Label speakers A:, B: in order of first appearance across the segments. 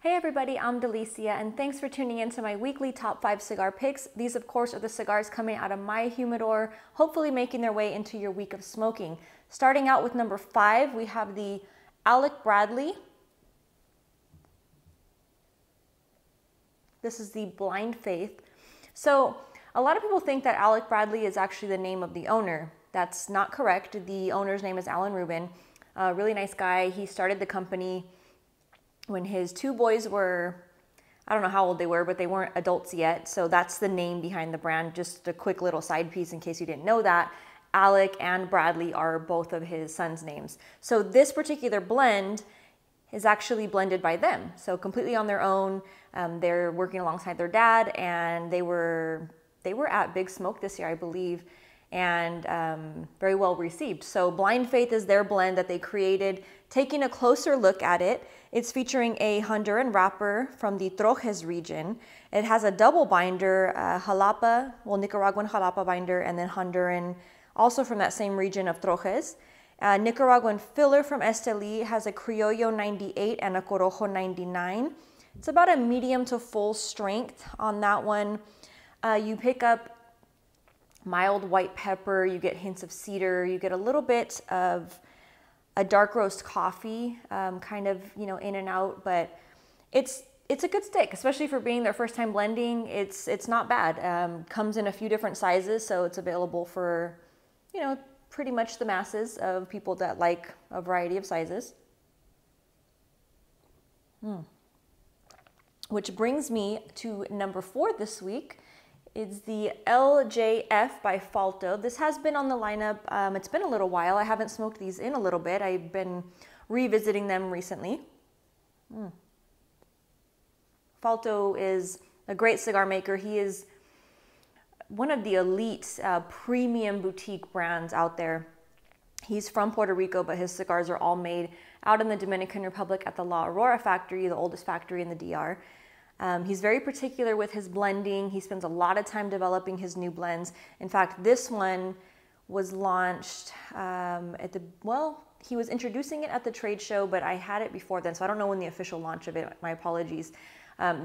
A: Hey everybody, I'm Delicia, and thanks for tuning in to my weekly top 5 cigar picks. These, of course, are the cigars coming out of my humidor, hopefully making their way into your week of smoking. Starting out with number 5, we have the Alec Bradley. This is the Blind Faith. So a lot of people think that Alec Bradley is actually the name of the owner. That's not correct. The owner's name is Alan Rubin. A really nice guy. He started the company when his two boys were, I don't know how old they were, but they weren't adults yet. So that's the name behind the brand. Just a quick little side piece in case you didn't know that. Alec and Bradley are both of his sons' names. So this particular blend is actually blended by them. So completely on their own. They're working alongside their dad, and they were at Big Smoke this year, I believe, and very well received. So Blind Faith is their blend that they created. Taking a closer look at it, it's featuring a Honduran wrapper from the Trojes region. It has a double binder, Jalapa, Nicaraguan Jalapa binder, and then Honduran, also from that same region of Trojes. Nicaraguan filler from Esteli has a Criollo 98 and a Corojo 99. It's about a medium to full strength on that one. You pick up mild white pepper, you get hints of cedar, you get a little bit of a dark roast coffee, kind of, in and out, but it's a good stick, especially for being their first time blending. It's not bad. Comes in a few different sizes, so it's available for, pretty much the masses of people that like a variety of sizes. Which brings me to number 4 this week. It's the LJF by Falto. This has been on the lineup. It's been a little while. I haven't smoked these in a little bit. I've been revisiting them recently. Falto is a great cigar maker. He is one of the elite premium boutique brands out there. He's from Puerto Rico, but his cigars are all made out in the Dominican Republic at the La Aurora factory, the oldest factory in the DR. He's very particular with his blending. He spends a lot of time developing his new blends. In fact, this one was launched he was introducing it at the trade show, but I had it before then, so I don't know when the official launch of it. My apologies.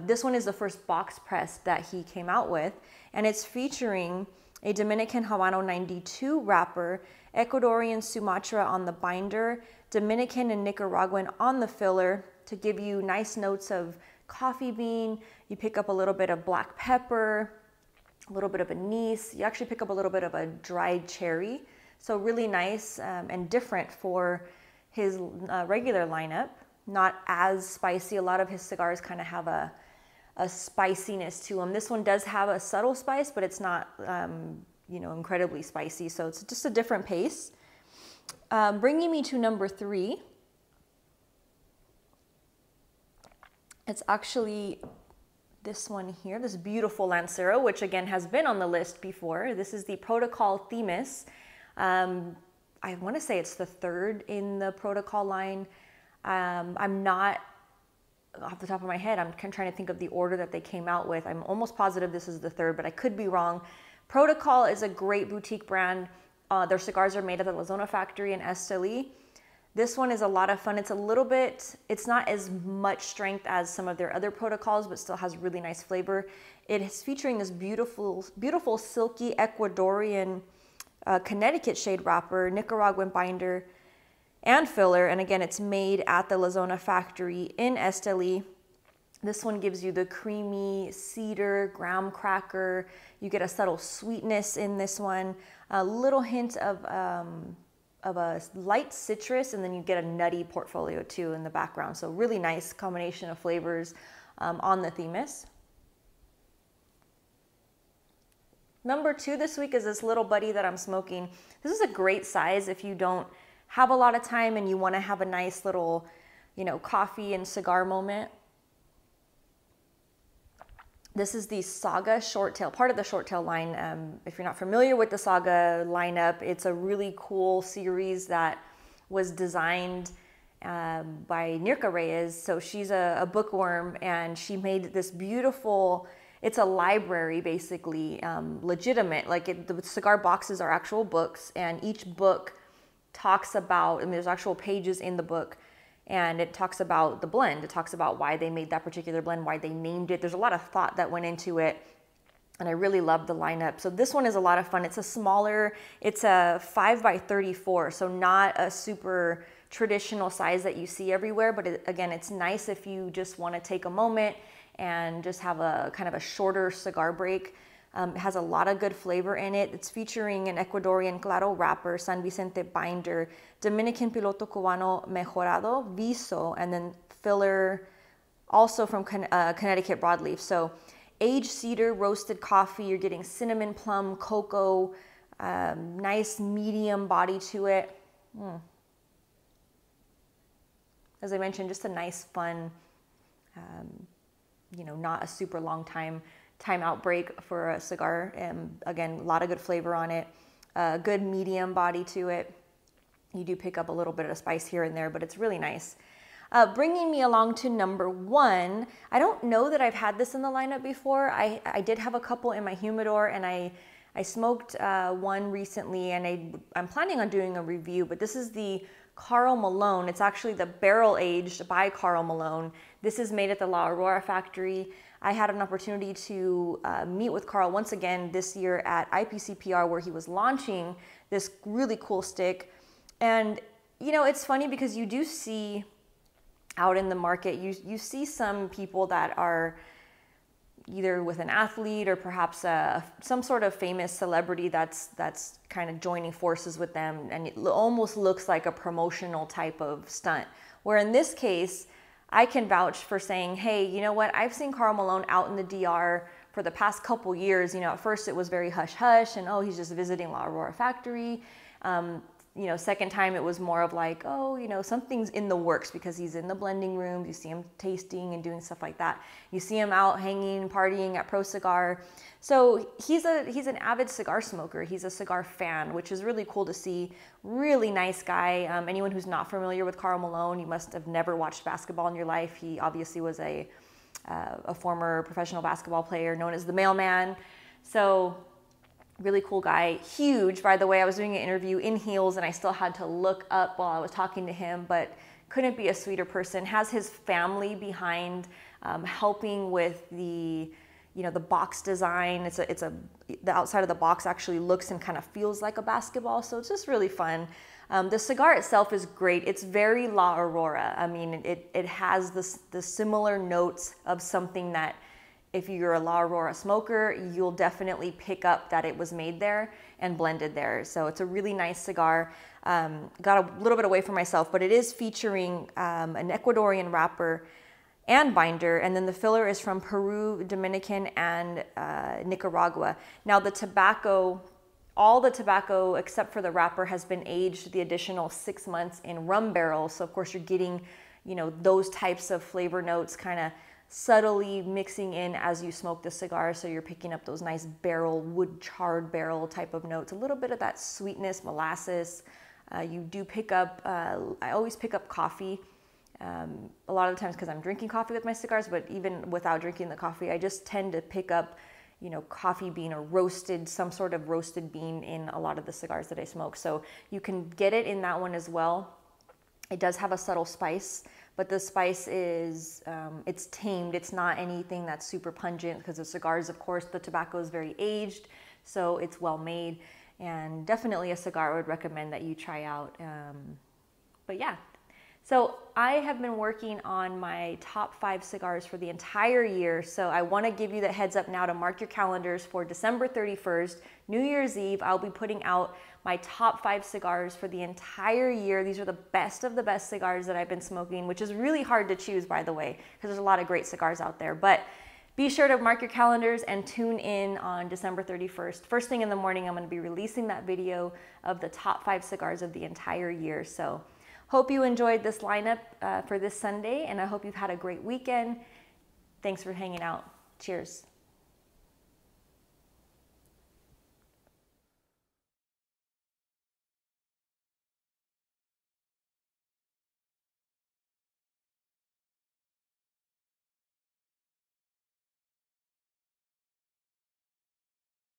A: This one is the first box press that he came out with, and it's featuring a Dominican Habano 92 wrapper, Ecuadorian Sumatra on the binder, Dominican and Nicaraguan on the filler to give you nice notes of coffee bean. You pick up a little bit of black pepper, a little bit of anise. You actually pick up a little bit of a dried cherry. So really nice and different for his regular lineup. Not as spicy. A lot of his cigars kind of have a spiciness to them. This one does have a subtle spice, but it's not incredibly spicy. So it's just a different pace. Bringing me to number 3. It's actually this one here, this beautiful Lancero, which again has been on the list before. This is the Protocol Themis. I want to say it's the 3rd in the Protocol line. I'm not, off the top of my head, I'm trying to think of the order that they came out with. I'm almost positive this is the 3rd, but I could be wrong. Protocol is a great boutique brand. Their cigars are made at the La Zona factory in Esteli. This one is a lot of fun. It's not as much strength as some of their other protocols, but still has really nice flavor. It is featuring this beautiful, beautiful silky Ecuadorian Connecticut shade wrapper, Nicaraguan binder, and filler. And again, it's made at the La Zona factory in Esteli. This one gives you the creamy cedar, graham cracker. You get a subtle sweetness in this one, a little hint of a light citrus, and then you get a nutty portfolio too in the background. So really nice combination of flavors on the Themis. Number 2 this week is this little buddy that I'm smoking. This is a great size if you don't have a lot of time and you want to have a nice little, coffee and cigar moment. This is the Saga short tail, part of the short tail line. If you're not familiar with the Saga lineup, it's a really cool series that was designed by Nirka Reyes. So she's a bookworm, and she made this beautiful, it's a library basically, legitimate. The cigar boxes are actual books, and each book talks about, there's actual pages in the book And it talks about the blend. It talks about why they made that particular blend, why they named it. There's a lot of thought that went into it. And I really love the lineup. So this one is a lot of fun. It's a smaller, it's a 5x34. So not a super traditional size that you see everywhere. But again, it's nice if you just want to take a moment and just have a kind of a shorter cigar break. It has a lot of good flavor in it. It's featuring an Ecuadorian Claro wrapper, San Vicente binder, Dominican Piloto Cubano Mejorado, Viso, and then filler also from Connecticut broadleaf. So aged cedar, roasted coffee, you're getting cinnamon, plum, cocoa, nice medium body to it. As I mentioned, just a nice, fun, you know, not a super long timeout break for a cigar. And again, a lot of good flavor on it, good medium body to it. You do pick up a little bit of spice here and there, but it's really nice. Bringing me along to number 1, I don't know that I've had this in the lineup before. I did have a couple in my humidor, and I smoked one recently, and I'm planning on doing a review, but this is the Carl Malone. It's actually the barrel aged by Carl Malone. This is made at the La Aurora factory. I had an opportunity to meet with Carl once again this year at IPCPR, where he was launching this really cool stick. And you know, it's funny because you do see out in the market, you see some people that are either with an athlete or perhaps some sort of famous celebrity that's kind of joining forces with them, and it almost looks like a promotional type of stunt. Where in this case, I can vouch for saying, hey, you know what? I've seen Carl Malone out in the DR for the past couple years. You know, at first it was very hush-hush and, oh, he's just visiting La Aurora factory. You know, second time it was more of like, oh, you know, something's in the works because he's in the blending rooms. You see him tasting and doing stuff like that. You see him out hanging, partying at Pro Cigar. So he's an avid cigar smoker. He's a cigar fan, which is really cool to see. Really nice guy. Anyone who's not familiar with Carl Malone, you must have never watched basketball in your life. He obviously was a former professional basketball player known as the Mailman. So really cool guy, huge. By the way, I was doing an interview in heels and I still had to look up while I was talking to him, but couldn't be a sweeter person. Has his family behind helping with the, you know, the box design. The outside of the box actually looks and kind of feels like a basketball, so it's just really fun. The cigar itself is great. It's very La Aurora. I mean, it has the similar notes of something that, if you're a La Aurora smoker, you'll definitely pick up that it was made there and blended there. So it's a really nice cigar. Got a little bit away from myself, but it is featuring an Ecuadorian wrapper and binder, and then the filler is from Peru, Dominican, and Nicaragua. Now the tobacco, all the tobacco except for the wrapper has been aged the additional 6 months in rum barrels. So of course you're getting, you know, those types of flavor notes kind of subtly mixing in as you smoke the cigar. So you're picking up those nice barrel, wood charred barrel type of notes, a little bit of that sweetness, molasses. You do pick up, I always pick up coffee. A lot of the times because I'm drinking coffee with my cigars, but even without drinking the coffee, I just tend to pick up, you know, coffee bean or roasted, some sort of roasted bean in a lot of the cigars that I smoke. So you can get it in that one as well. It does have a subtle spice, but the spice is, it's tamed. It's not anything that's super pungent because the cigars, of course, the tobacco is very aged, so it's well made, and definitely a cigar I would recommend that you try out. But yeah, so I have been working on my top 5 cigars for the entire year. So I want to give you the heads up now to mark your calendars for December 31st, New Year's Eve. I'll be putting out my top 5 cigars for the entire year. These are the best of the best cigars that I've been smoking, which is really hard to choose, by the way, because there's a lot of great cigars out there. But be sure to mark your calendars and tune in on December 31st. First thing in the morning, I'm going to be releasing that video of the top 5 cigars of the entire year. So hope you enjoyed this lineup for this Sunday, and I hope you've had a great weekend. Thanks for hanging out. Cheers.